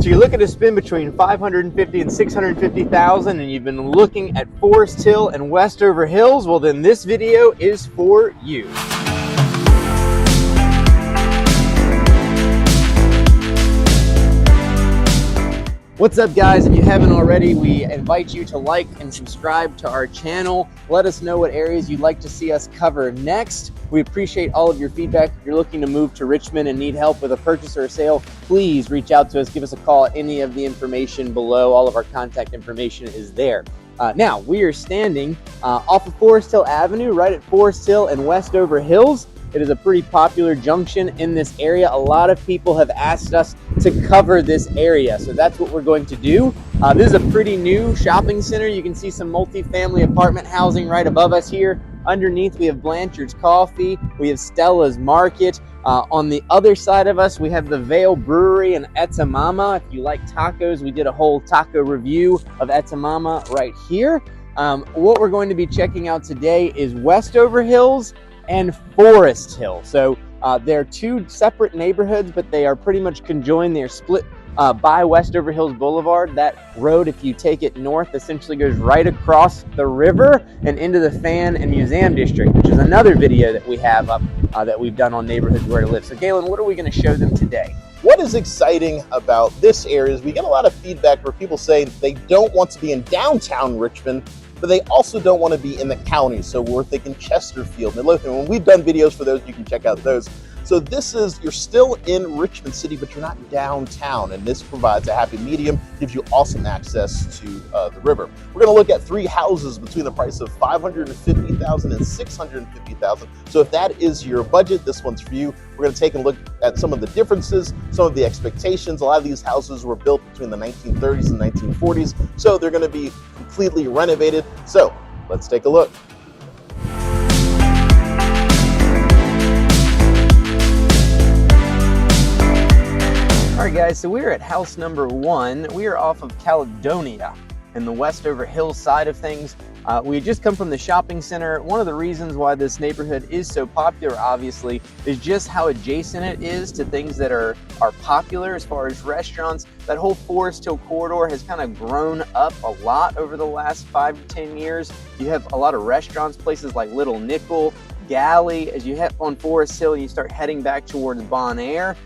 So you're looking to spend between $550,000 and $650,000, and you've been looking at Forest Hill and Westover Hills. Well, then this video is for you. What's up, guys? If you haven't already, we invite you to like and subscribe to our channel. Let us know what areas you'd like to see us cover next. We appreciate all of your feedback. If you're looking to move to Richmond and need help with a purchase or a sale, please reach out to us. Give us a call at any of the information below. All of our contact information is there. Now, we are standing off of Forest Hill Avenue, right at Forest Hill and Westover Hills. It is a pretty popular junction in this area. A lot of people have asked us to cover this area, so that's what we're going to do. This is a pretty new shopping center. You can see some multi-family apartment housing right above us here. Underneath, we have Blanchard's Coffee. We have Stella's Market. On the other side of us, we have the Vale Brewery and Etamama. If you like tacos, we did a whole taco review of Etamama right here. What we're going to be checking out today is Westover Hills and Forest Hill. So they're two separate neighborhoods, but they are pretty much conjoined. They're split by Westover Hills Boulevard. That road, if you take it north, essentially goes right across the river and into the Fan and Museum District, which is another video that we have up that we've done on neighborhoods where to live. So Galen, what are we going to show them today? What is exciting about this area is we get a lot of feedback where people say they don't want to be in downtown Richmond, but they also don't want to be in the county. So we're thinking Chesterfield, Midlothian. When we've done videos for those, you can check out those. So this is, you're still in Richmond City, but you're not downtown. And this provides a happy medium, gives you awesome access to the river. We're going to look at three houses between the price of $550,000 and $650,000. So if that is your budget, this one's for you. We're going to take a look at some of the differences, some of the expectations. A lot of these houses were built between the 1930s and 1940s, so they're going to be completely renovated. So let's take a look. All right, guys, so we're at house number 1. We are off of Calonia in the Westover Hills side of things. We had just come from the shopping center. One of the reasons why this neighborhood is so popular, obviously, is just how adjacent it is to things that are popular as far as restaurants. That whole Forest Hill corridor has kind of grown up a lot over the last 5 to 10 years. You have a lot of restaurants, places like Little Nickel, Galley. As you head on Forest Hill and you start heading back towards Bon Air,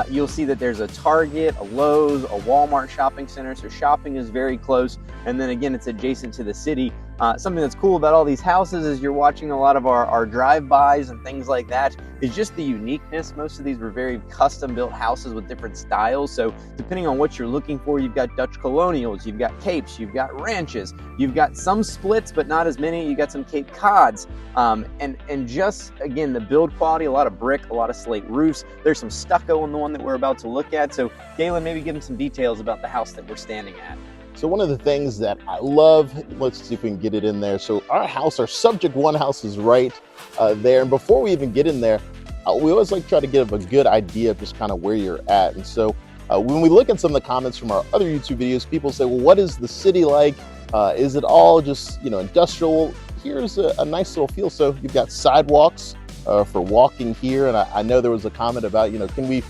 you'll see that there's a Target, a Lowe's, a Walmart shopping center. So shopping is very close. And then again, it's adjacent to the city. Something that's cool about all these houses is you're watching a lot of our drive-bys and things like that is just the uniqueness. Most of these were very custom-built houses with different styles. So depending on what you're looking for, you've got Dutch colonials, you've got capes, you've got ranches, you've got some splits, but not as many. You got some Cape Cods, and just again the build quality, a lot of brick, a lot of slate roofs. There's some stucco in the one that we're about to look at. So Galen, maybe give them some details about the house that we're standing at. So one of the things that I love, let's see if we can get it in there. So our house, our subject one house is right there. And before we even get in there, we always like to try to give a good idea of just kind of where you're at. And so when we look at some of the comments from our other YouTube videos, people say, well, what is the city like? Is it all just, industrial? Here's a nice little feel. So you've got sidewalks for walking here. And I know there was a comment about, can we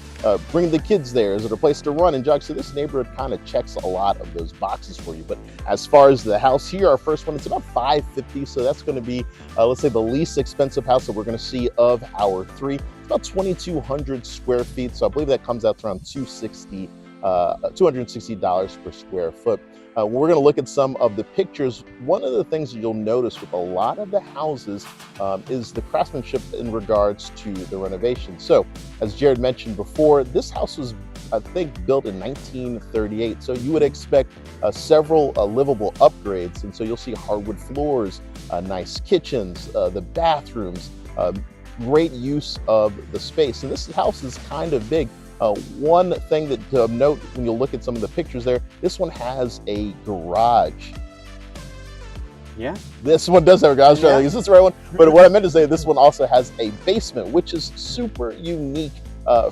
bring the kids there? Is it a place to run and jog? So this neighborhood kind of checks a lot of those boxes for you. But as far as the house here, our first one, it's about $550,000. So that's going to be, let's say, the least expensive house that we're going to see of our three. It's about 2,200 square feet. So I believe that comes out to around $260 per square foot. When we're going to look at some of the pictures, one of the things you'll notice with a lot of the houses is the craftsmanship in regards to the renovation. So as Jared mentioned before, this house was, I think, built in 1938. So you would expect several livable upgrades. And so you'll see hardwood floors, nice kitchens, the bathrooms, great use of the space. And this house is kind of big. One thing that to note when you look at some of the pictures there, this one has a garage. Yeah. This one does have a garage. Yeah. Is this the right one? But what I meant to say, this one also has a basement, which is super unique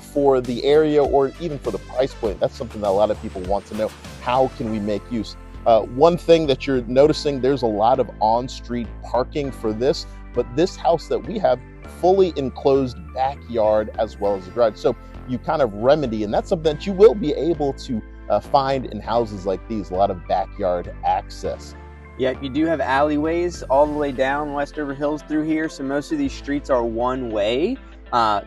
for the area or even for the price point. That's something that a lot of people want to know. How can we make use? One thing that you're noticing, there's a lot of on-street parking for this, but this house that we have, fully enclosed backyard as well as a garage. So you kind of remedy, and that's something that you will be able to find in houses like these, a lot of backyard access. Yeah, you do have alleyways all the way down Westover Hills through here, so most of these streets are one way.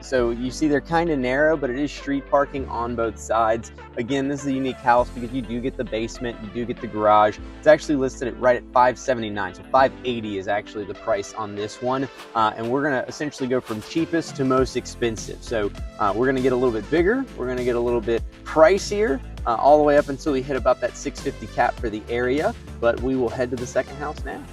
So you see they're kind of narrow, but it is street parking on both sides. Again, this is a unique house because you do get the basement, you do get the garage. It's actually listed at right at $579, so $580 is actually the price on this one. And we're gonna essentially go from cheapest to most expensive. So we're gonna get a little bit bigger, we're gonna get a little bit pricier, all the way up until we hit about that 650 cap for the area. But we will head to the second house now.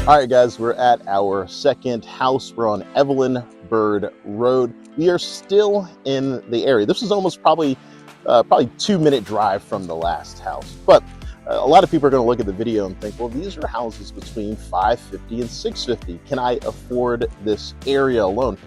All right, guys, we're at our second house. We're on Evelyn Bird Road. We are still in the area. This is almost probably 2-minute drive from the last house. But a lot of people are going to look at the video and think, well, these are houses between $550 and $650. Can I afford this area alone?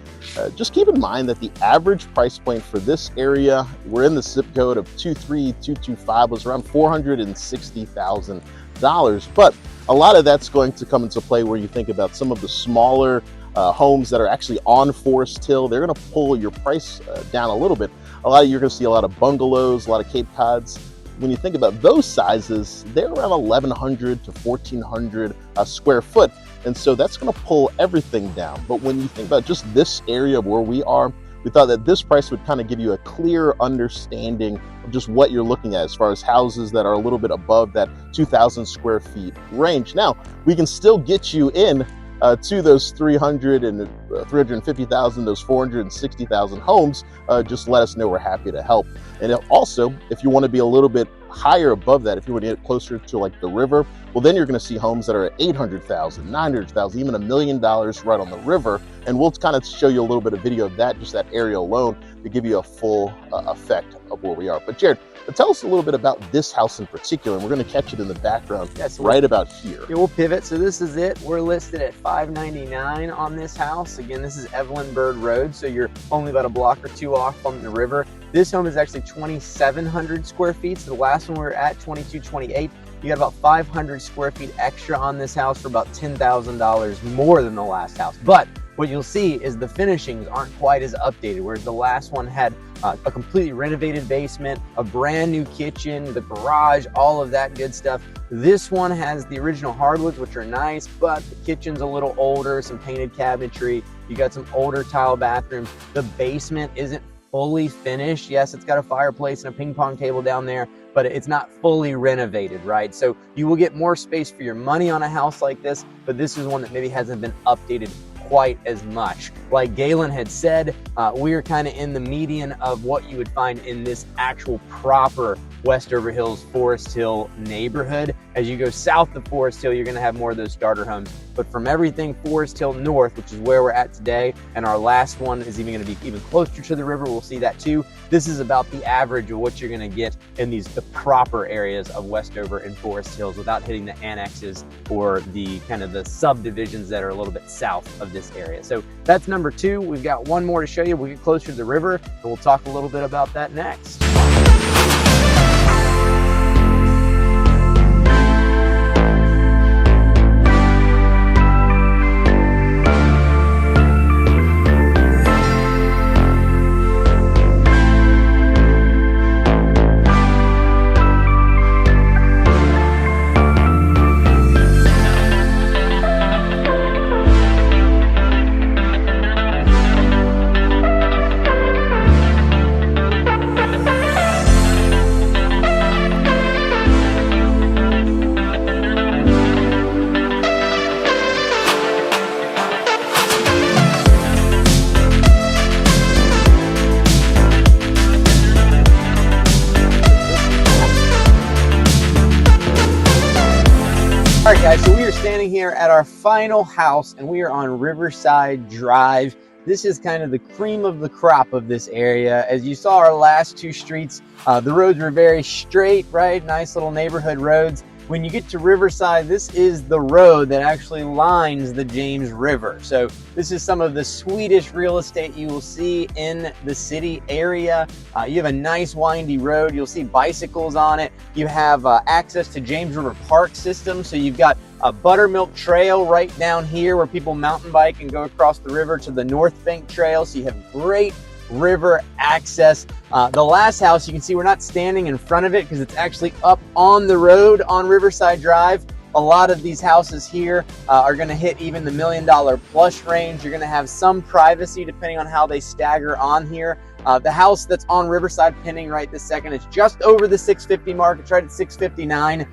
Just keep in mind that the average price point for this area, we're in the zip code of 23225, was around $460,000. But a lot of that's going to come into play where you think about some of the smaller homes that are actually on Forest Hill. They're going to pull your price down a little bit. You're going to see a lot of bungalows, a lot of Cape Cods. When you think about those sizes, they're around 1,100 to 1,400 square foot. And so that's going to pull everything down. But when you think about just this area where we are, we thought that this price would kind of give you a clear understanding of just what you're looking at as far as houses that are a little bit above that 2,000 square feet range. Now, we can still get you in to those 300 and 350,000, those 460,000 homes. Just let us know. We're happy to help. And also, if you want to be a little bit higher above that, if you want to get closer to like the river, well, then you're going to see homes that are at 800,000, 900,000, even $1 million right on the river. And we'll kind of show you a little bit of video of that, just that area alone, to give you a full effect of where we are. But Jared, tell us a little bit about this house in particular, and we're going to catch it in the background. Yes, right about here. Yeah, we'll pivot. So this is it. We're listed at $599 on this house. Again, this is Evelyn Bird Road, so you're only about a block or two off from the river. This home is actually 2,700 square feet. So the last one we were at, 2,228. You got about 500 square feet extra on this house for about $10,000 more than the last house. But what you'll see is the finishings aren't quite as updated, whereas the last one had a completely renovated basement, a brand new kitchen, the garage, all of that good stuff. This one has the original hardwoods, which are nice, but the kitchen's a little older, some painted cabinetry. You got some older tile bathrooms. The basement isn't fully finished. Yes, it's got a fireplace and a ping pong table down there, but it's not fully renovated, right? So you will get more space for your money on a house like this, but this is one that maybe hasn't been updated quite as much. Like Galen had said, we are kind of in the median of what you would find in this actual proper Westover Hills, Forest Hill neighborhood. As you go south of Forest Hill, you're going to have more of those starter homes. But from everything Forest Hill north, which is where we're at today, and our last one is even going to be even closer to the river, we'll see that too. This is about the average of what you're going to get in the proper areas of Westover and Forest Hills without hitting the annexes or the kind of the subdivisions that are a little bit south of this area. So that's number two. We've got one more to show you. We'll get closer to the river, and we'll talk a little bit about that next. All right, guys, so we are standing here at our final house, and we are on Riverside Drive. This is kind of the cream of the crop of this area. As you saw our last two streets, the roads were very straight, right? Nice little neighborhood roads. When you get to Riverside, this is the road that actually lines the James River. So this is some of the sweetest real estate you will see in the city area. You have a nice windy road. You'll see bicycles on it. You have access to James River Park system. So you've got a buttermilk trail right down here where people mountain bike and go across the river to the North Bank Trail. So you have great river access. The last house, you can see we're not standing in front of it because it's actually up on the road on Riverside Drive. A lot of these houses here are going to hit even the $1 million plus range. You're going to have some privacy depending on how they stagger on here. The house that's on Riverside pending right this second is just over the 650 mark. It's right at 659,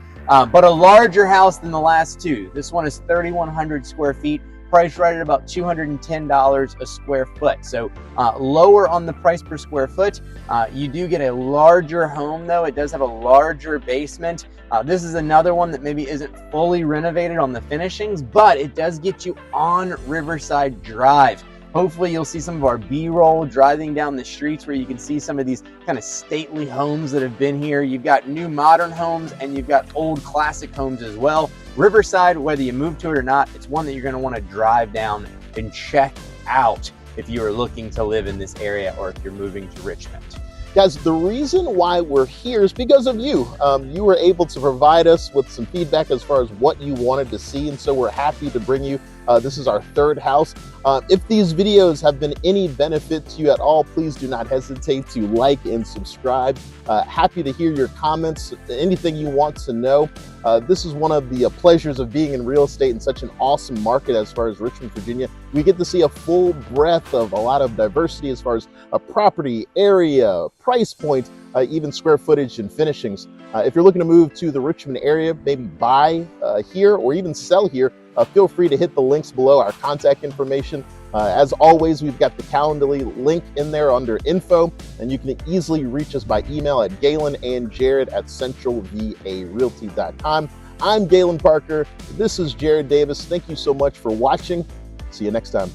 but a larger house than the last two. This one is 3,100 square feet. Priced right at about $210 a square foot. So lower on the price per square foot. You do get a larger home though. It does have a larger basement. This is another one that maybe isn't fully renovated on the finishings, but it does get you on Riverside Drive. Hopefully you'll see some of our B-roll driving down the streets where you can see some of these kind of stately homes that have been here. You've got new modern homes and you've got old classic homes as well. Riverside, whether you move to it or not, it's one that you're going to want to drive down and check out if you are looking to live in this area or if you're moving to Richmond. Guys, the reason why we're here is because of you. You were able to provide us with some feedback as far as what you wanted to see, and so we're happy to bring you. This is our third house. If these videos have been any benefit to you at all, please do not hesitate to like and subscribe. Happy to hear your comments, anything you want to know. This is one of the pleasures of being in real estate in such an awesome market as far as Richmond, Virginia. We get to see a full breadth of a lot of diversity as far as a property, area, price point, even square footage and finishings. If you're looking to move to the Richmond area, maybe buy here or even sell here, feel free to hit the links below, our contact information. As always, we've got the Calendly link in there under info, and you can easily reach us by email at galenandjared@centralvarealty.com. I'm Galen Parker. This is Jared Davis. Thank you so much for watching. See you next time.